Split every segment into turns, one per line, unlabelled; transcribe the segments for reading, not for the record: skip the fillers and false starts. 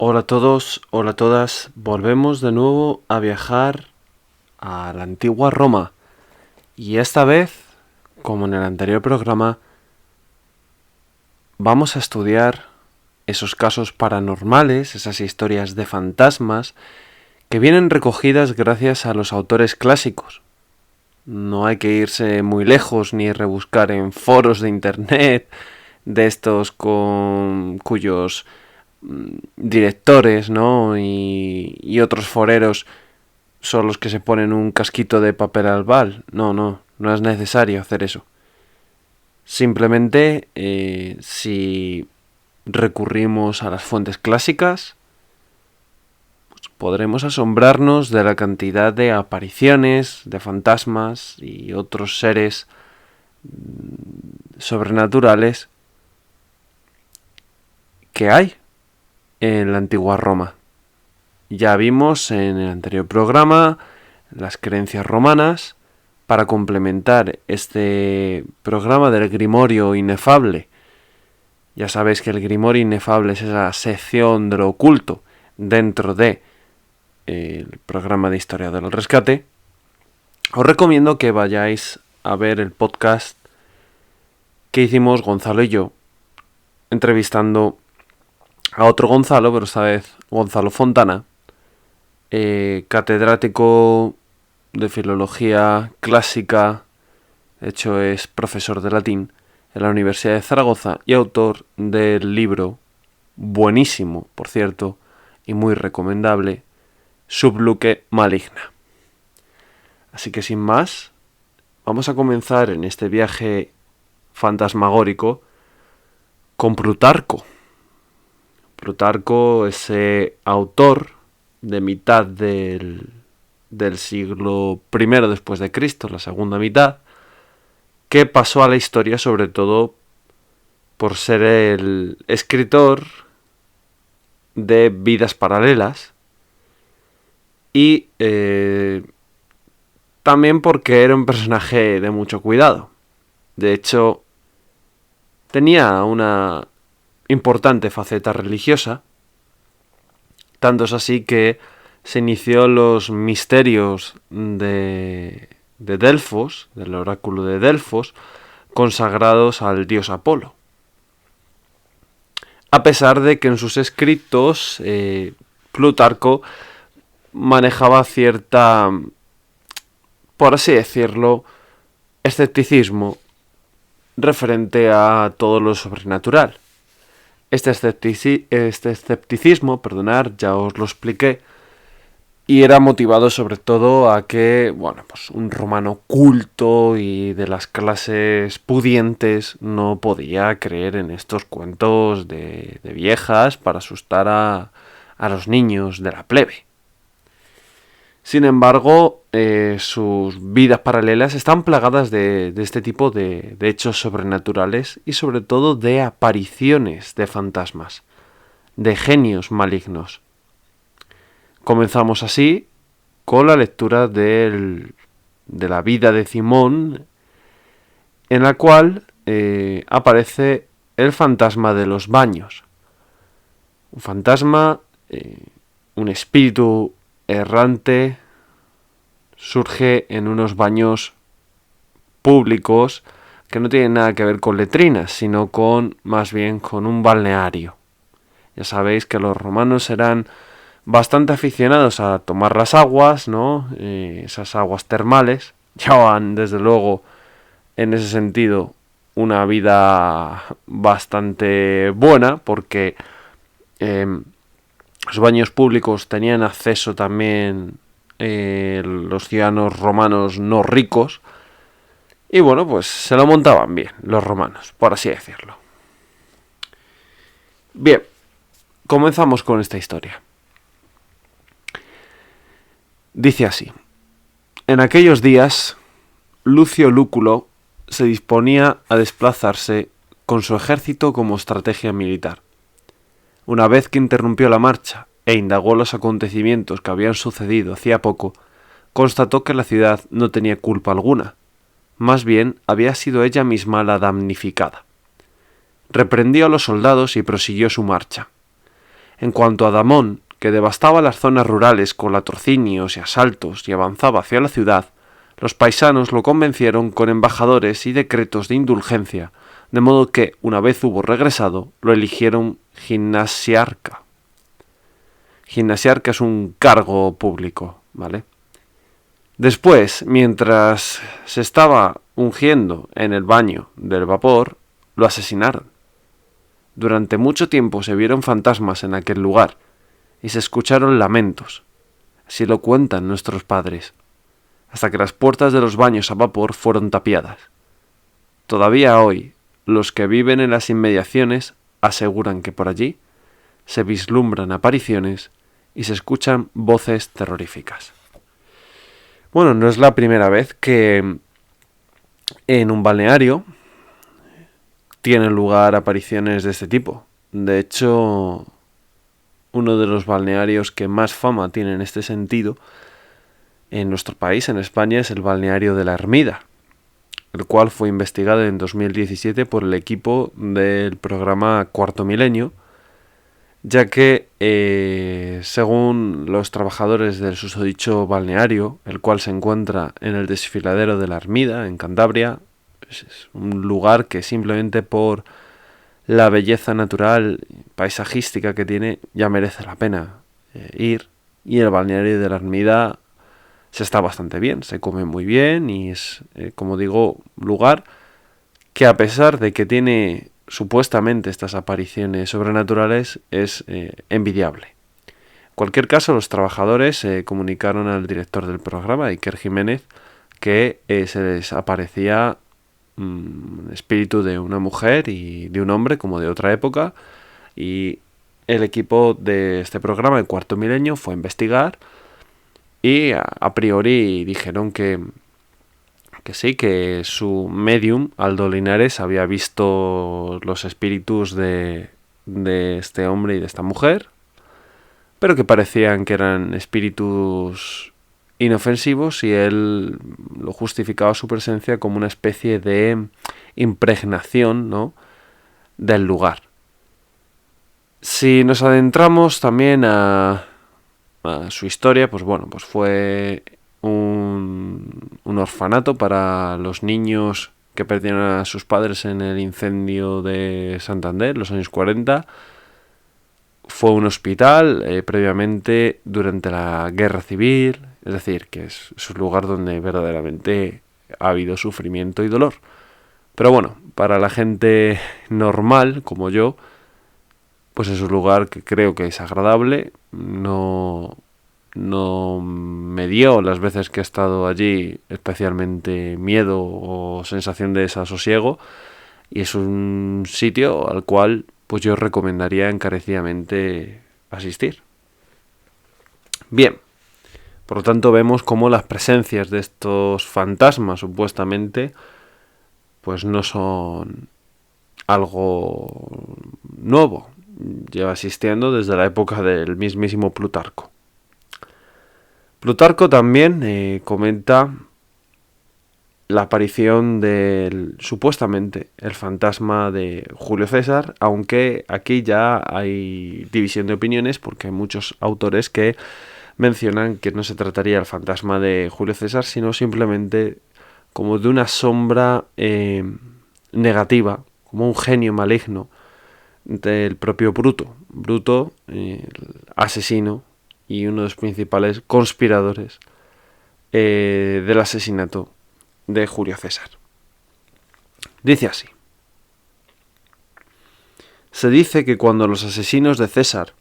Hola a todos, hola a todas. Volvemos de nuevo a viajar a la antigua Roma. Y esta vez, como en el anterior programa, vamos a estudiar esos casos paranormales, esas historias de fantasmas que vienen recogidas gracias a los autores clásicos. No hay que irse muy lejos ni rebuscar en foros de internet de estos cuyos directores, ¿no? y otros foreros son los que se ponen un casquito de papel albal. No es necesario hacer eso. Simplemente, si recurrimos a las fuentes clásicas, pues podremos asombrarnos de la cantidad de apariciones, de fantasmas y otros seres sobrenaturales que hay en la antigua Roma. Ya vimos en el anterior programa las creencias romanas. Para complementar este programa del Grimorio Inefable, ya sabéis que el Grimorio Inefable es esa sección de lo oculto dentro de el programa de Historia del Rescate. Os recomiendo que vayáis a ver el podcast que hicimos Gonzalo y yo, entrevistando a otro Gonzalo, pero esta vez Gonzalo Fontana, catedrático de filología clásica, de hecho es profesor de latín en la Universidad de Zaragoza y autor del libro, buenísimo por cierto, y muy recomendable, Sub Luce Maligna. Así que sin más, vamos a comenzar en este viaje fantasmagórico con Plutarco. Plutarco, ese autor de mitad del siglo I después de Cristo, la segunda mitad, que pasó a la historia sobre todo por ser el escritor de Vidas Paralelas y también porque era un personaje de mucho cuidado. De hecho, tenía una importante faceta religiosa, tanto es así que se inició los misterios de Delfos, del oráculo de Delfos, consagrados al dios Apolo. A pesar de que en sus escritos Plutarco manejaba cierta, por así decirlo, escepticismo referente a todo lo sobrenatural. Este escepticismo, ya os lo expliqué, y era motivado sobre todo a que, pues un romano culto y de las clases pudientes no podía creer en estos cuentos de viejas para asustar a los niños de la plebe. Sin embargo, sus vidas paralelas están plagadas de este tipo de hechos sobrenaturales y sobre todo de apariciones de fantasmas, de genios malignos. Comenzamos así con la lectura de la vida de Cimón, en la cual aparece el fantasma de los baños. Un fantasma, un espíritu errante, surge en unos baños públicos que no tienen nada que ver con letrinas, sino más bien con un balneario. Ya sabéis que los romanos eran bastante aficionados a tomar las aguas, ¿no? Esas aguas termales. Llevaban, desde luego, en ese sentido, una vida bastante buena, porque los baños públicos tenían acceso también los ciudadanos romanos no ricos. Y bueno, pues se lo montaban bien los romanos, por así decirlo. Bien, comenzamos con esta historia. Dice así: en aquellos días, Lucio Lúculo se disponía a desplazarse con su ejército como estrategia militar. Una vez que interrumpió la marcha e indagó los acontecimientos que habían sucedido hacía poco, constató que la ciudad no tenía culpa alguna. Más bien, había sido ella misma la damnificada. Reprendió a los soldados y prosiguió su marcha. En cuanto a Damón, que devastaba las zonas rurales con latrocinios y asaltos y avanzaba hacia la ciudad, los paisanos lo convencieron con embajadores y decretos de indulgencia, de modo que, una vez hubo regresado, lo eligieron gimnasiarca. Gimnasiarca es un cargo público, ¿vale? Después, mientras se estaba ungiendo en el baño del vapor, lo asesinaron. Durante mucho tiempo se vieron fantasmas en aquel lugar y se escucharon lamentos. Así lo cuentan nuestros padres, hasta que las puertas de los baños a vapor fueron tapiadas. Todavía hoy, los que viven en las inmediaciones aseguran que por allí se vislumbran apariciones y se escuchan voces terroríficas. Bueno, no es la primera vez que en un balneario tienen lugar apariciones de este tipo. De hecho, uno de los balnearios que más fama tiene en este sentido en nuestro país, en España, es el balneario de La Ermida, el cual fue investigado en 2017 por el equipo del programa Cuarto Milenio, ya que, según los trabajadores del susodicho balneario, el cual se encuentra en el desfiladero de La Ermida, en Cantabria, es un lugar que simplemente por la belleza natural, paisajística que tiene, ya merece la pena ir. Y el balneario de La Ermida se está bastante bien, se come muy bien y es, como digo, lugar que, a pesar de que tiene supuestamente estas apariciones sobrenaturales, es envidiable. En cualquier caso, los trabajadores comunicaron al director del programa, Iker Jiménez, que se les aparecía espíritu de una mujer y de un hombre, como de otra época, y el equipo de este programa, el Cuarto Milenio, fue a investigar y a priori dijeron que sí, que su medium, Aldo Linares, había visto los espíritus de este hombre y de esta mujer, pero que parecían que eran espíritus inofensivos y él lo justificaba su presencia como una especie de impregnación, ¿no?, del lugar. Si nos adentramos también a su historia, pues bueno, pues fue un orfanato para los niños que perdieron a sus padres en el incendio de Santander, los años 40. Fue un hospital previamente durante la Guerra Civil, es decir, que es un lugar donde verdaderamente ha habido sufrimiento y dolor. Pero bueno, para la gente normal, como yo, pues es un lugar que creo que es agradable. No me dio, las veces que he estado allí, especialmente miedo o sensación de desasosiego, y es un sitio al cual pues yo recomendaría encarecidamente asistir. Bien, por lo tanto vemos cómo las presencias de estos fantasmas supuestamente pues no son algo nuevo, lleva existiendo desde la época del mismísimo Plutarco. Plutarco también comenta la aparición del, supuestamente, el fantasma de Julio César, aunque aquí ya hay división de opiniones porque hay muchos autores que mencionan que no se trataría del fantasma de Julio César, sino simplemente como de una sombra negativa, como un genio maligno del propio Bruto. Bruto, el asesino y uno de los principales conspiradores del asesinato de Julio César. Dice así: se dice que cuando los asesinos de César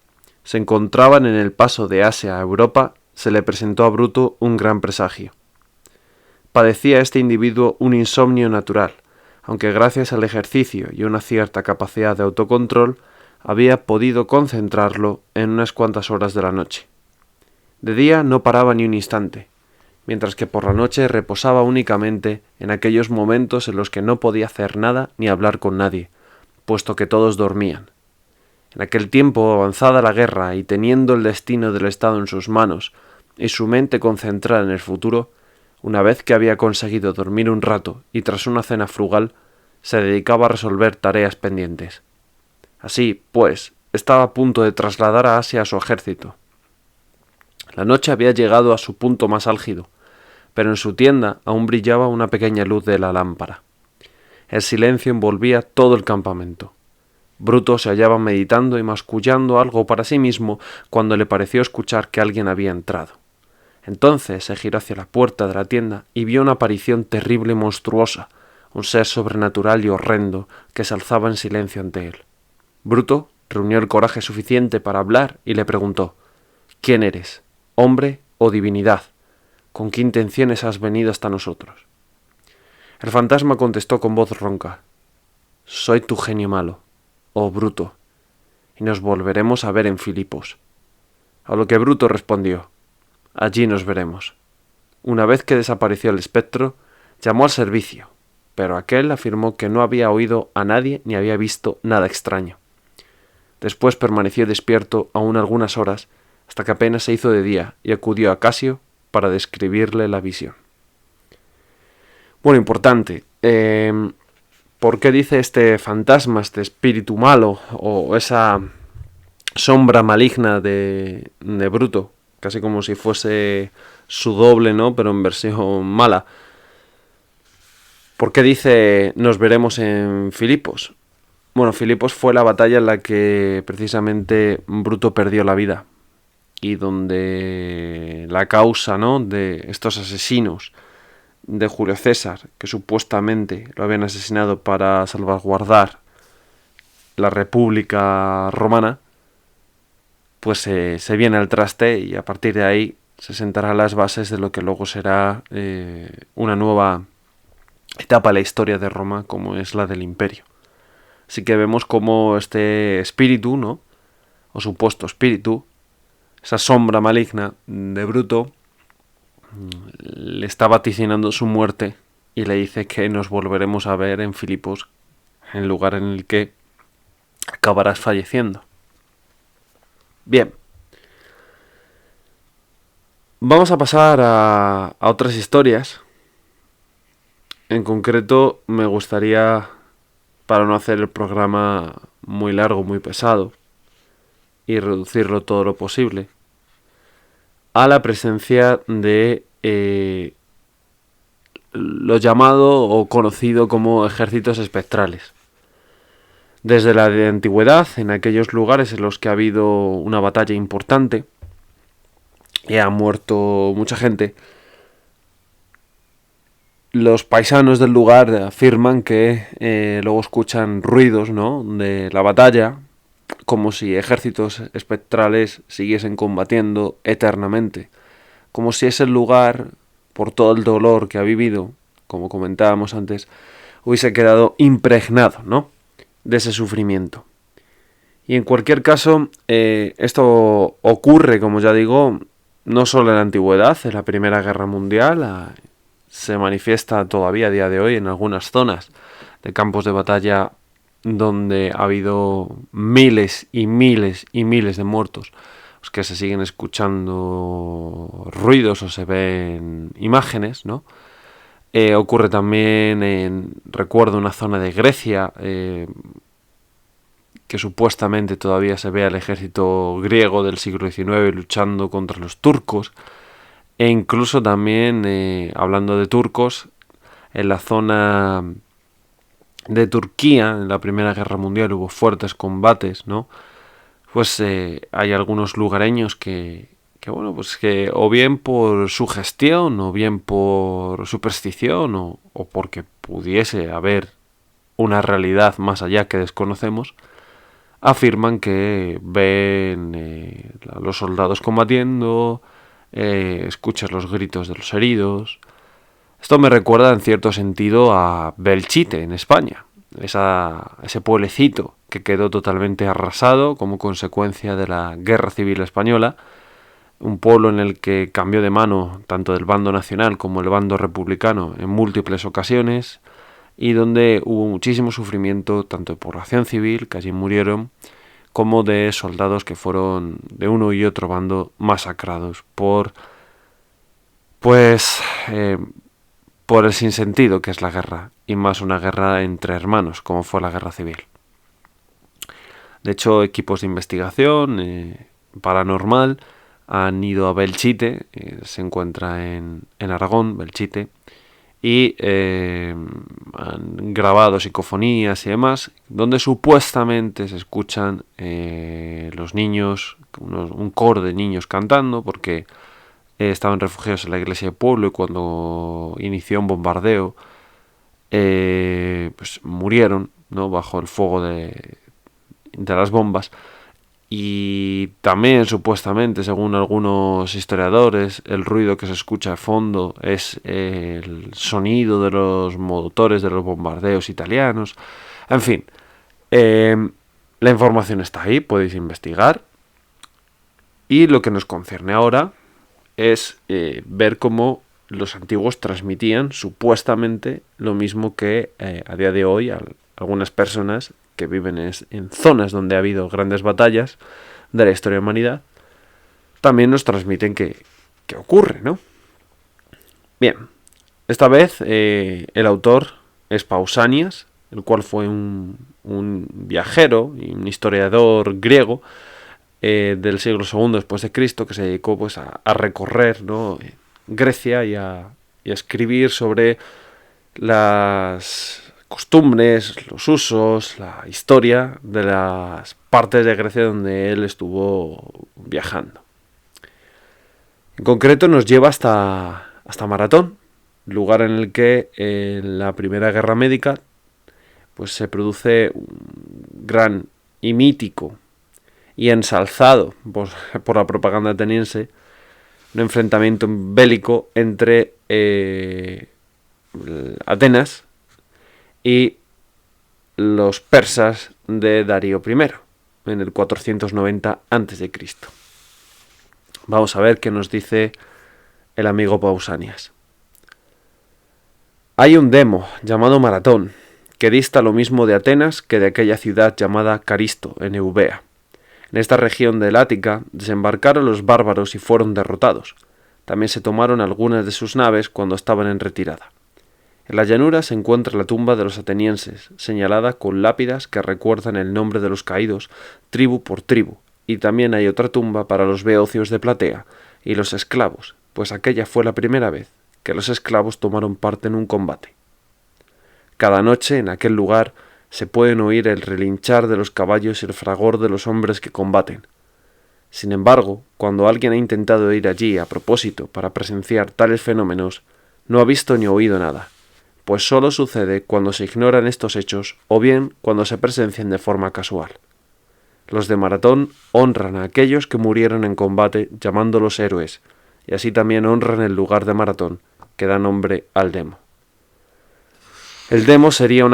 se encontraban en el paso de Asia a Europa, se le presentó a Bruto un gran presagio. Padecía este individuo un insomnio natural, aunque gracias al ejercicio y una cierta capacidad de autocontrol había podido concentrarlo en unas cuantas horas de la noche. De día no paraba ni un instante, mientras que por la noche reposaba únicamente en aquellos momentos en los que no podía hacer nada ni hablar con nadie, puesto que todos dormían. En aquel tiempo, avanzada la guerra y teniendo el destino del Estado en sus manos y su mente concentrada en el futuro, una vez que había conseguido dormir un rato y tras una cena frugal, se dedicaba a resolver tareas pendientes. Así, pues, estaba a punto de trasladar a Asia a su ejército. La noche había llegado a su punto más álgido, pero en su tienda aún brillaba una pequeña luz de la lámpara. El silencio envolvía todo el campamento. Bruto se hallaba meditando y mascullando algo para sí mismo cuando le pareció escuchar que alguien había entrado. Entonces se giró hacia la puerta de la tienda y vio una aparición terrible y monstruosa, un ser sobrenatural y horrendo que se alzaba en silencio ante él. Bruto reunió el coraje suficiente para hablar y le preguntó: ¿Quién eres? ¿Hombre o divinidad? ¿Con qué intenciones has venido hasta nosotros? El fantasma contestó con voz ronca: Soy tu genio malo, oh Bruto, y nos volveremos a ver en Filipos. A lo que Bruto respondió: Allí nos veremos. Una vez que desapareció el espectro, llamó al servicio, pero aquel afirmó que no había oído a nadie ni había visto nada extraño. Después permaneció despierto aún algunas horas, hasta que apenas se hizo de día, y acudió a Casio para describirle la visión. Bueno, importante. ¿Por qué dice este fantasma, este espíritu malo, o esa sombra maligna de Bruto? Casi como si fuese su doble, ¿no? Pero en versión mala. ¿Por qué dice nos veremos en Filipos? Bueno, Filipos fue la batalla en la que precisamente Bruto perdió la vida. Y donde la causa, ¿no?, de estos asesinos de Julio César, que supuestamente lo habían asesinado para salvaguardar la República Romana, pues se viene al traste, y a partir de ahí se sentarán las bases de lo que luego será una nueva etapa en la historia de Roma, como es la del Imperio. Así que vemos cómo este espíritu, ¿no?, o supuesto espíritu, esa sombra maligna de Bruto, le está vaticinando su muerte y le dice que nos volveremos a ver en Filipos, el lugar en el que acabarás falleciendo. Bien, vamos a pasar a otras historias. En concreto, me gustaría, para no hacer el programa muy largo, muy pesado, y reducirlo todo lo posible, a la presencia de lo llamado o conocido como ejércitos espectrales. Desde la antigüedad, en aquellos lugares en los que ha habido una batalla importante y ha muerto mucha gente, los paisanos del lugar afirman que luego escuchan ruidos, ¿no?, de la batalla, como si ejércitos espectrales siguiesen combatiendo eternamente, como si ese lugar, por todo el dolor que ha vivido, como comentábamos antes, hubiese quedado impregnado, ¿no?, de ese sufrimiento. Y en cualquier caso, esto ocurre, como ya digo, no solo en la antigüedad, en la Primera Guerra Mundial, se manifiesta todavía a día de hoy en algunas zonas de campos de batalla donde ha habido miles y miles y miles de muertos, los que se siguen escuchando ruidos o se ven imágenes, ¿no? Ocurre también recuerdo, una zona de Grecia, que supuestamente todavía se ve al ejército griego del siglo XIX luchando contra los turcos, e incluso también, hablando de turcos, en la zona de Turquía, en la Primera Guerra Mundial, hubo fuertes combates, ¿no? Pues hay algunos lugareños que bueno, pues que o bien por su gestión, o bien por superstición, o porque pudiese haber una realidad más allá que desconocemos, afirman que ven a los soldados combatiendo, escuchas los gritos de los heridos. Esto me recuerda en cierto sentido a Belchite, en España, ese pueblecito que quedó totalmente arrasado como consecuencia de la Guerra Civil Española, un pueblo en el que cambió de mano tanto del bando nacional como el bando republicano en múltiples ocasiones, y donde hubo muchísimo sufrimiento tanto de población civil, que allí murieron, como de soldados que fueron de uno y otro bando masacrados por el sinsentido que es la guerra, y más una guerra entre hermanos como fue la Guerra Civil. De hecho, equipos de investigación paranormal han ido a Belchite, se encuentra en Aragón, Belchite, y han grabado psicofonías y demás, donde supuestamente se escuchan los niños, un coro de niños cantando, porque estaban refugiados en la iglesia de pueblo y cuando inició un bombardeo, pues murieron, ¿no?, bajo el fuego de las bombas. Y también supuestamente, según algunos historiadores, el ruido que se escucha de fondo es el sonido de los motores de los bombardeos italianos. En fin, la información está ahí, podéis investigar. Y lo que nos concierne ahora es ver cómo los antiguos transmitían supuestamente lo mismo que a día de hoy algunas personas que viven en zonas donde ha habido grandes batallas de la historia de la humanidad, también nos transmiten que ocurre, ¿no? Bien, esta vez el autor es Pausanias, el cual fue un viajero y un historiador griego del siglo II después de Cristo, que se dedicó pues a recorrer, ¿no?, Grecia y a escribir sobre las costumbres, los usos, la historia de las partes de Grecia donde él estuvo viajando. En concreto nos lleva hasta Maratón, lugar en el que en la Primera Guerra Médica pues se produce un gran y mítico y ensalzado por la propaganda ateniense un enfrentamiento bélico entre Atenas y los persas de Darío I, en el 490 a.C. Vamos a ver qué nos dice el amigo Pausanias. Hay un demo llamado Maratón, que dista lo mismo de Atenas que de aquella ciudad llamada Caristo, en Eubea. En esta región del Ática desembarcaron los bárbaros y fueron derrotados. También se tomaron algunas de sus naves cuando estaban en retirada. En la llanura se encuentra la tumba de los atenienses, señalada con lápidas que recuerdan el nombre de los caídos, tribu por tribu, y también hay otra tumba para los beocios de Platea y los esclavos, pues aquella fue la primera vez que los esclavos tomaron parte en un combate. Cada noche en aquel lugar se pueden oír el relinchar de los caballos y el fragor de los hombres que combaten. Sin embargo, cuando alguien ha intentado ir allí a propósito para presenciar tales fenómenos, no ha visto ni oído nada, pues solo sucede cuando se ignoran estos hechos o bien cuando se presencian de forma casual. Los de Maratón honran a aquellos que murieron en combate llamándolos héroes, y así también honran el lugar de Maratón, que da nombre al demo. El demo sería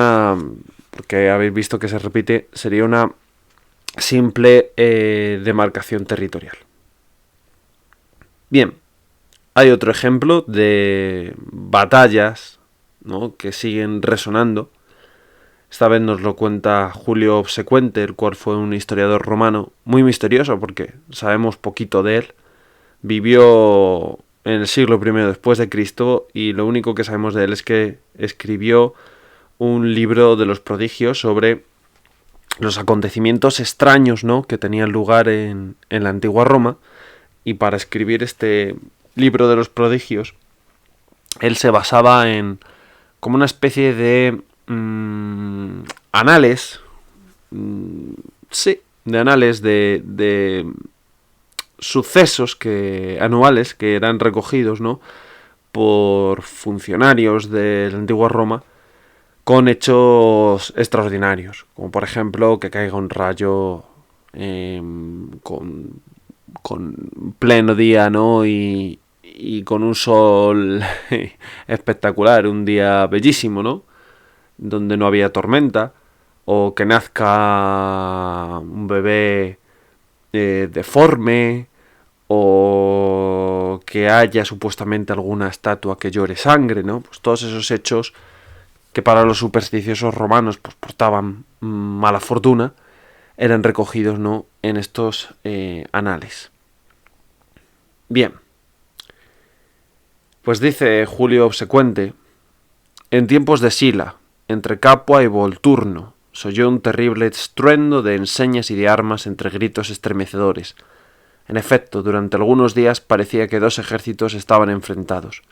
porque habéis visto que se repite, sería una simple demarcación territorial. Bien, hay otro ejemplo de batallas, ¿no?, que siguen resonando. Esta vez nos lo cuenta Julio Obsecuente, el cual fue un historiador romano muy misterioso porque sabemos poquito de él. Vivió en el siglo I después de Cristo y lo único que sabemos de él es que escribió un libro de los prodigios sobre los acontecimientos extraños, ¿no?, que tenían lugar en la antigua Roma, y para escribir este libro de los prodigios él se basaba en como una especie de anales, de anales de sucesos anuales que eran recogidos, ¿no?, por funcionarios de la antigua Roma con hechos extraordinarios, como por ejemplo que caiga un rayo con pleno día, ¿no?, y con un sol espectacular, un día bellísimo, ¿no?, donde no había tormenta, o que nazca un bebé deforme, o que haya supuestamente alguna estatua que llore sangre, ¿no? Pues todos esos hechos que para los supersticiosos romanos pues portaban mala fortuna, eran recogidos, ¿no?, en estos anales. Bien, pues dice Julio Obsecuente: en tiempos de Sila, entre Capua y Volturno, se oyó un terrible estruendo de enseñas y de armas entre gritos estremecedores. En efecto, durante algunos días parecía que 2 ejércitos estaban enfrentados.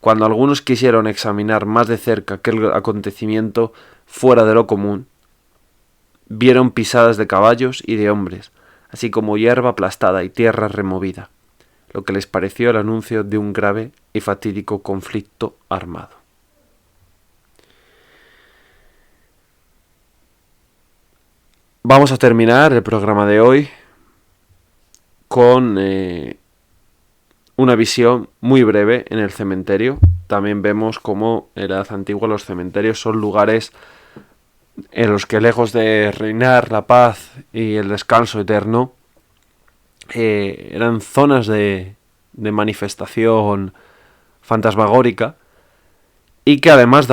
Cuando algunos quisieron examinar más de cerca aquel acontecimiento fuera de lo común, vieron pisadas de caballos y de hombres, así como hierba aplastada y tierra removida, lo que les pareció el anuncio de un grave y fatídico conflicto armado. Vamos a terminar el programa de hoy con una visión muy breve en el cementerio. También vemos cómo en la Edad Antigua los cementerios son lugares en los que, lejos de reinar la paz y el descanso eterno, eran zonas de manifestación fantasmagórica y que además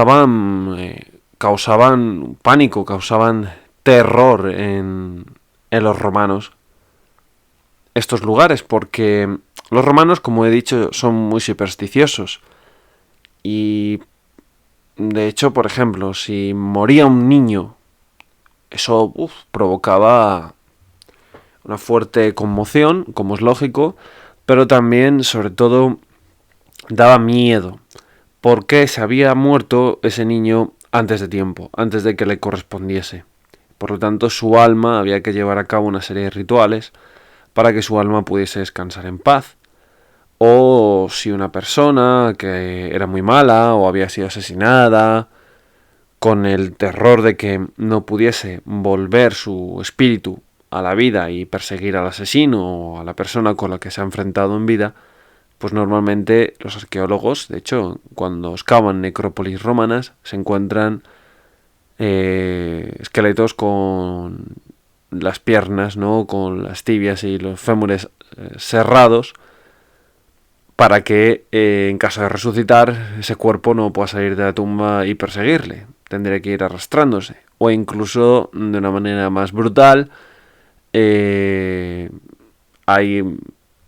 causaban pánico, causaban terror en los romanos estos lugares, porque los romanos, como he dicho, son muy supersticiosos y de hecho, por ejemplo, si moría un niño, eso provocaba una fuerte conmoción, como es lógico, pero también, sobre todo, daba miedo, porque se había muerto ese niño antes de tiempo, antes de que le correspondiese. Por lo tanto, su alma había que llevar a cabo una serie de rituales para que su alma pudiese descansar en paz. O si una persona que era muy mala o había sido asesinada, con el terror de que no pudiese volver su espíritu a la vida y perseguir al asesino o a la persona con la que se ha enfrentado en vida, pues normalmente los arqueólogos, de hecho, cuando excavan necrópolis romanas, se encuentran esqueletos con las piernas, ¿no?, con las tibias y los fémures cerrados, para que en caso de resucitar ese cuerpo no pueda salir de la tumba y perseguirle. Tendría que ir arrastrándose. O incluso, de una manera más brutal, hay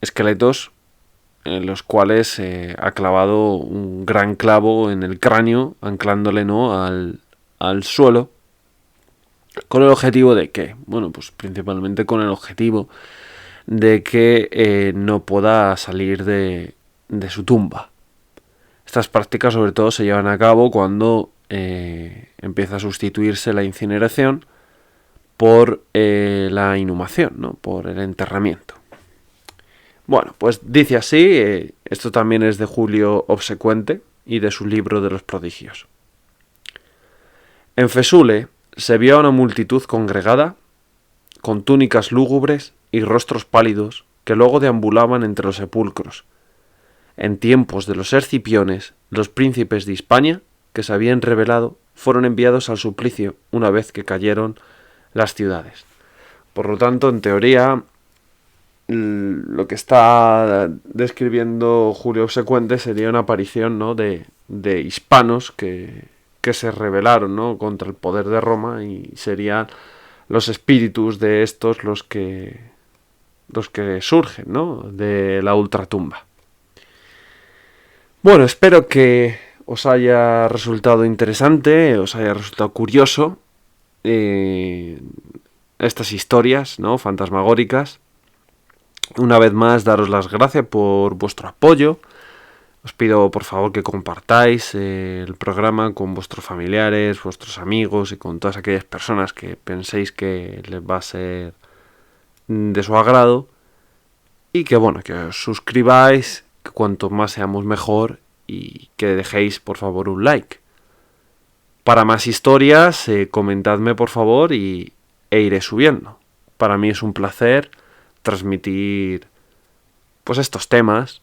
esqueletos en los cuales se ha clavado un gran clavo en el cráneo, anclándole, ¿no?, al suelo, con el objetivo de que, bueno, pues principalmente con el objetivo de que no pueda salir de su tumba. Estas prácticas sobre todo se llevan a cabo cuando empieza a sustituirse la incineración por la inhumación, ¿no?, por el enterramiento. Bueno, pues dice así, esto también es de Julio Obsecuente y de su libro de los prodigios. En Fesule se vio a una multitud congregada, con túnicas lúgubres y rostros pálidos, que luego deambulaban entre los sepulcros. En tiempos de los Escipiones, los príncipes de Hispania, que se habían rebelado, fueron enviados al suplicio una vez que cayeron las ciudades. Por lo tanto, en teoría, lo que está describiendo Julio Obsecuente sería una aparición, ¿no?, de hispanos que se rebelaron, ¿no?, contra el poder de Roma, y serían los espíritus de estos los que surgen, ¿no?, de la ultratumba. Bueno, espero que os haya resultado interesante, os haya resultado curioso estas historias, ¿no?, fantasmagóricas. Una vez más, daros las gracias por vuestro apoyo. Os pido, por favor, que compartáis el programa con vuestros familiares, vuestros amigos y con todas aquellas personas que penséis que les va a ser de su agrado. Y que, bueno, que os suscribáis, que cuanto más seamos mejor, y que dejéis, por favor, un like. Para más historias, comentadme, por favor, e iré subiendo. Para mí es un placer transmitir pues estos temas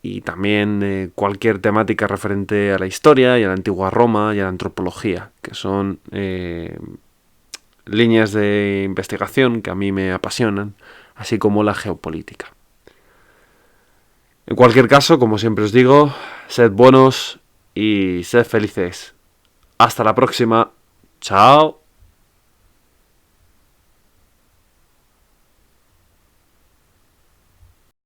y también cualquier temática referente a la historia y a la antigua Roma y a la antropología, que son líneas de investigación que a mí me apasionan, así como la geopolítica. En cualquier caso, como siempre os digo, sed buenos y sed felices. Hasta la próxima. Chao.